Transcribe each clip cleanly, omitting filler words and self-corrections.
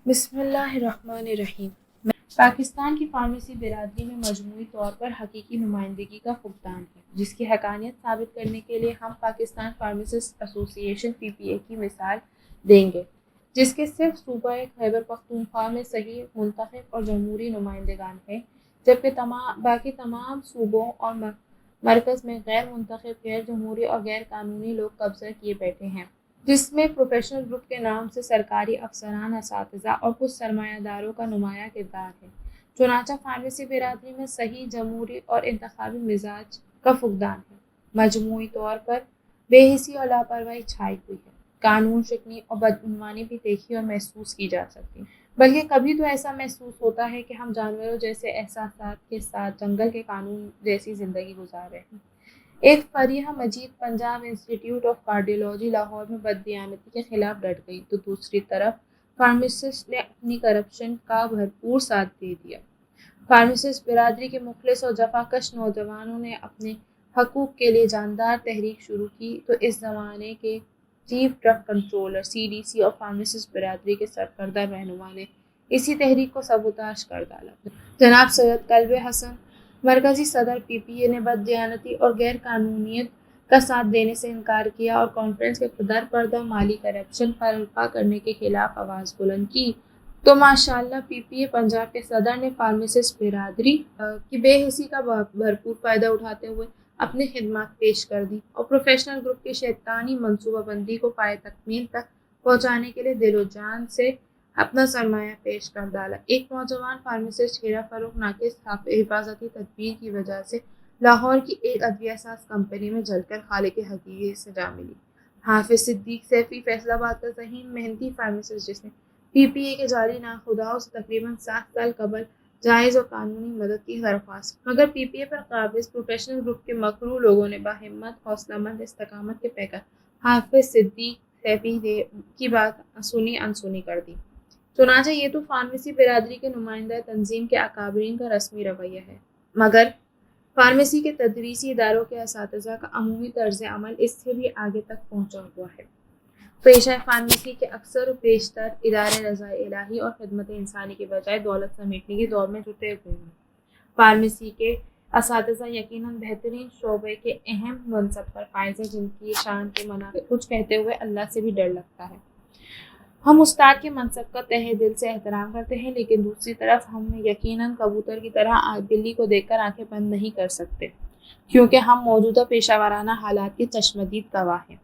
بسم اللہ الرحمن الرحیم۔ پاکستان کی فارمیسی برادری میں مجموعی طور پر حقیقی نمائندگی کا فقدان ہے، جس کی حقانیت ثابت کرنے کے لیے ہم پاکستان فارماسسٹ ایسوسی ایشن (PPA) کی مثال دیں گے، جس کے صرف صوبہ خیبر پختونخوا میں صحیح، منتخب اور جمہوری نمائندگان ہیں، جبکہ باقی تمام صوبوں اور مرکز میں غیر منتخب، غیر جمہوری اور غیر قانونی لوگ قبضہ کیے بیٹھے ہیں، جس میں پروفیشنل گروپ کے نام سے سرکاری افسران، اساتذہ اور کچھ سرمایہ داروں کا نمایاں کردار ہے۔ چنانچہ فارمیسی برادری میں صحیح، جمہوری اور انتخابی مزاج کا فقدان ہے۔ مجموعی طور پر بے حسی اور لاپرواہی چھائی ہوئی ہے۔ قانون شکنی اور بدعنوانی بھی دیکھی اور محسوس کی جا سکتی، بلکہ کبھی تو ایسا محسوس ہوتا ہے کہ ہم جانوروں جیسے احساسات کے ساتھ جنگل کے قانون جیسی زندگی گزار رہے ہیں۔ ایک فریحہ مجید پنجاب انسٹی ٹیوٹ آف کارڈیولوجی لاہور میں بددیانتی کے خلاف ڈٹ گئی، تو دوسری طرف فارماسسٹ نے اپنی کرپشن کا بھرپور ساتھ دے دیا۔ فارماسسٹ برادری کے مخلص اور جفاکش نوجوانوں نے اپنے حقوق کے لیے جاندار تحریک شروع کی، تو اس زمانے کے چیف ڈرگ کنٹرولر (CDC) اور فارماسسٹ برادری کے سرکردہ رہنما نے اسی تحریک کو سبوتاژ کر ڈالا۔ جناب سید کلب حسن، مرکزی صدر PPA، نے بددیانتی اور غیر قانونیت کا ساتھ دینے سے انکار کیا اور کانفرنس کے در پردہ مالی کرپشن برپا کرنے کے خلاف آواز بلند کی، تو ماشاءاللہ PPA پنجاب کے صدر نے فارماسسٹ برادری کی بے حسی کا بھرپور فائدہ اٹھاتے ہوئے اپنی خدمات پیش کر دی اور پروفیشنل گروپ کی شیطانی منصوبہ بندی کو پائے تکمیل تک پہنچانے کے لیے دل و جان سے اپنا سرمایہ پیش کر ڈالا۔ ایک نوجوان فارماسسٹ ہیرا فروخ ناقص حفاظتی تدبیر کی وجہ سے لاہور کی ایک ادویہ ساز کمپنی میں جل کر خالق حقیقی سے جا ملی۔ حافظ صدیق سیفی، فیصل آباد کا ذہین محنتی فارماسسٹ، جس نے PPA کے جعلی ناخداؤں سے تقریباً 7 سال قبل جائز اور قانونی مدد کی درخواست کی، مگر PPA پر قابض پروفیشنل گروپ کے مکروہ لوگوں نے باہمت، حوصلہ مند، استقامت کے پیکر حافظ صدیق سیفی کی بات سنی انسنی کر دی۔ چنانچہ یہ تو فارمیسی برادری کے نمائندہ تنظیم کے اکابرین کا رسمی رویہ ہے، مگر فارمیسی کے تدریسی اداروں کے اساتذہ کا عمومی طرز عمل اس سے بھی آگے تک پہنچا ہوا ہے۔ پیشہ فارمیسی کے اکثر و بیشتر ادارے رضائے الہی اور خدمت انسانی کے بجائے دولت سمیٹنے کی دوڑ میں جٹے ہوئے ہیں۔ فارمیسی کے اساتذہ یقیناً بہترین شعبے کے اہم منصب پر فائز ہیں، جن کی شان کے مناقب کچھ کہتے ہوئے اللہ سے بھی ڈر لگتا ہے۔ ہم استاد کے منصب کا تہہ دل سے احترام کرتے ہیں، لیکن دوسری طرف ہم یقیناً کبوتر کی طرح بلی کو دیکھ کر آنکھیں بند نہیں کر سکتے، کیونکہ ہم موجودہ پیشہ ورانہ حالات کے چشمدید گواہ ہیں۔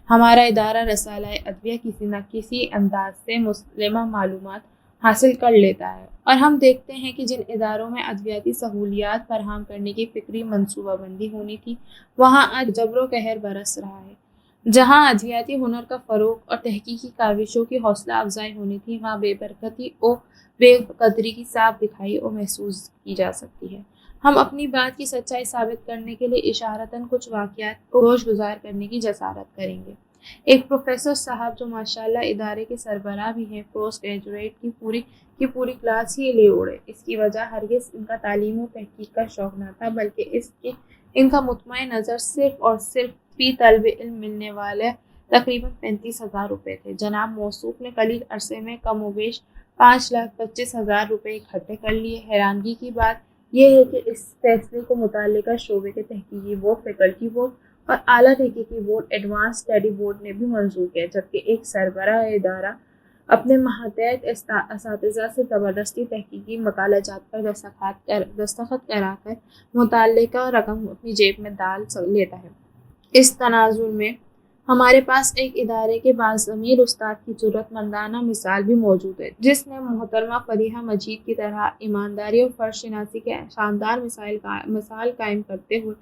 ہمارا ادارہ رسالہ ادویہ کسی نہ کسی انداز سے مسلمہ معلومات حاصل کر لیتا ہے، اور ہم دیکھتے ہیں کہ جن اداروں میں ادویاتی سہولیات فراہم کرنے کی فکری منصوبہ بندی ہونی تھی، وہاں آج جبر و قہر برس رہا ہے۔ جہاں ادویاتی ہنر کا فروغ اور تحقیقی کاوشوں کی حوصلہ افزائی ہونی تھی، وہاں بے برکتی و بے قدری کی صاف دکھائی اور محسوس کی جا سکتی ہے۔ ہم اپنی بات کی سچائی ثابت کرنے کے لیے اشارتاً کچھ واقعات کو گوش گزار کرنے کی جسارت کریں گے۔ ایک پروفیسر صاحب، جو ماشاءاللہ ادارے کے سربراہ بھی ہیں، پوسٹ گریجویٹ کی پوری کلاس ہی لے اڑے۔ اس کی وجہ ہرگز ان کا تعلیم و تحقیق کا شوق نہ تھا، بلکہ ان کا مطمع نظر صرف اور صرف فی طالب علم ملنے والے تقریباً 35,000 روپے تھے۔ جناب موصوف نے قلیل عرصے میں کم و بیش 5,25,000 روپے اکٹھے کر لیے۔ حیرانگی کی بات یہ ہے کہ اس فیصلے کو متعلقہ شعبے کے تحقیقی بورڈ، فیکلٹی بورڈ اور اعلیٰ تحقیقی بورڈ (ایڈوانس اسٹڈی بورڈ) نے بھی منظور کیا، جبکہ ایک سربراہ ادارہ اپنے ماتحت اساتذہ سے زبردستی تحقیقی مقالہ جات پر دستخط کرا کر متعلقہ رقم اپنی جیب میں ڈال لیتا ہے۔ اس تناظر میں ہمارے پاس ایک ادارے کے باضمیر استاد کی جرأت مندانہ مثال بھی موجود ہے، جس نے محترمہ فریحہ مجید کی طرح ایمانداری اور فرض شناسی کے شاندار مثال قائم کرتے ہوئے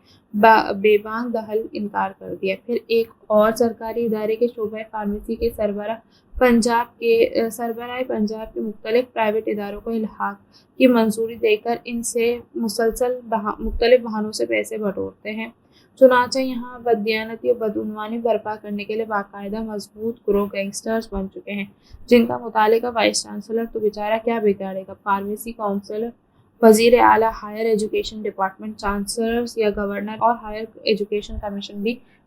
بے بانگ دہل انکار کر دیا۔ پھر ایک اور سرکاری ادارے کے شعبہ فارمیسی کے سربراہ پنجاب کے مختلف پرائیویٹ اداروں کو الحاق کی منظوری دے کر ان سے مسلسل مختلف بہانوں سے پیسے بٹورتے ہیں۔ چنانچہ یہاں بددیانتی اور بدعنوانی برپا کرنے کے لیے باقاعدہ مضبوط گروہ گینگسٹرز بن چکے ہیں، جن کا متعلقہ وائس چانسلر تو بیچارہ کیا بگاڑے گا، فارمیسی کونسلر، وزیر اعلیٰ ہائر ایجوکیشن ڈپارٹمنٹ، چانسلرز یا گورنر اور ہائر ایجوکیشن کمیشن بھی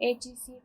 HEC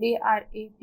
DRAP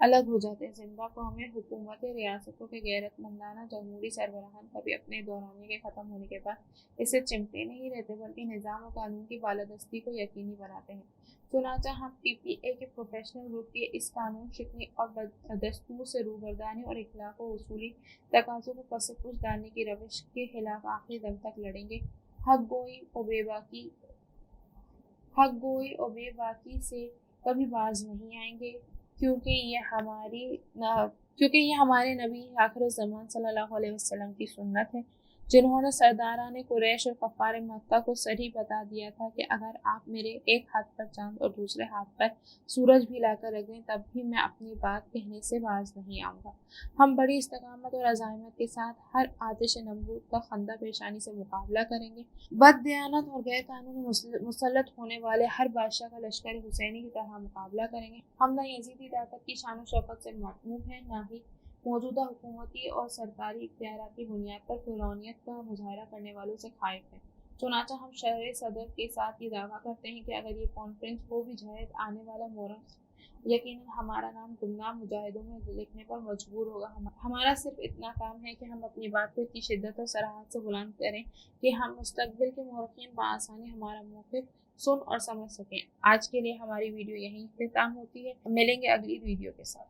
الگ ہو جاتے ہیں۔ زندہ قومیں، حکومتیں، ریاستوں کے غیرت مندانہ جمہوری سربراہان کبھی اپنے دورانیے کے ختم ہونے کے بعد اسے چمٹے نہیں رہتے بلکہ نظام و قانون کی بالادستی کو یقینی بناتے ہیں۔ چنانچہ ہم پی پی اے کے پروفیشنل گروپ کی اس قانون شکنی اور دستور سے روگردانی اور اخلاق و اصولی تقاضوں کو پس پوچھ ڈالنے کی روش کے خلاف آخری دم تک لڑیں گے۔ حق گوئی و بے باکی سے کبھی باز نہیں آئیں گے، کیونکہ یہ ہمارے نبی آخر الزمان صلی اللہ علیہ وسلم کی سنت ہے، جنہوں نے سرداران قریش اور کفار مکہ کو صریح بتا دیا تھا کہ اگر آپ میرے ایک ہاتھ پر چاند اور دوسرے ہاتھ پر سورج بھی لا کر رکھ دیں تب بھی میں اپنی بات کہنے سے باز نہیں آؤں گا۔ ہم بڑی استقامت اور عزائمت کے ساتھ ہر آتش نمرود کا خندہ پیشانی سے مقابلہ کریں گے۔ بد دیانت اور غیر قانونی مسلط ہونے والے ہر بادشاہ کا لشکر حسینی کی طرح مقابلہ کریں گے۔ ہم نہ یزیدی طاقت کی شان و شوکت سے محروم ہیں، نہ ہی موجودہ حکومتی اور سرکاری اختیارات کی بنیاد پر فرعونیت کا مظاہرہ کرنے والوں سے خائف ہیں۔ چنانچہ ہم شرح صدر کے ساتھ یہ دعویٰ کرتے ہیں کہ اگر یہ کانفرنس ہو بھی جائے آنے والا مورخ یقیناً ہمارا نام گمنام مجاہدوں میں لکھنے پر مجبور ہوگا۔ ہمارا صرف اتنا کام ہے کہ ہم اپنی بات کو اتنی شدت اور صراحت سے بلند کریں کہ ہم مستقبل کے مورخین بآسانی ہمارا موقف سن اور سمجھ سکیں۔ آج کے لیے ہماری ویڈیو یہیں اختتام ہوتی ہے، ملیں گے اگلی ویڈیو کے ساتھ۔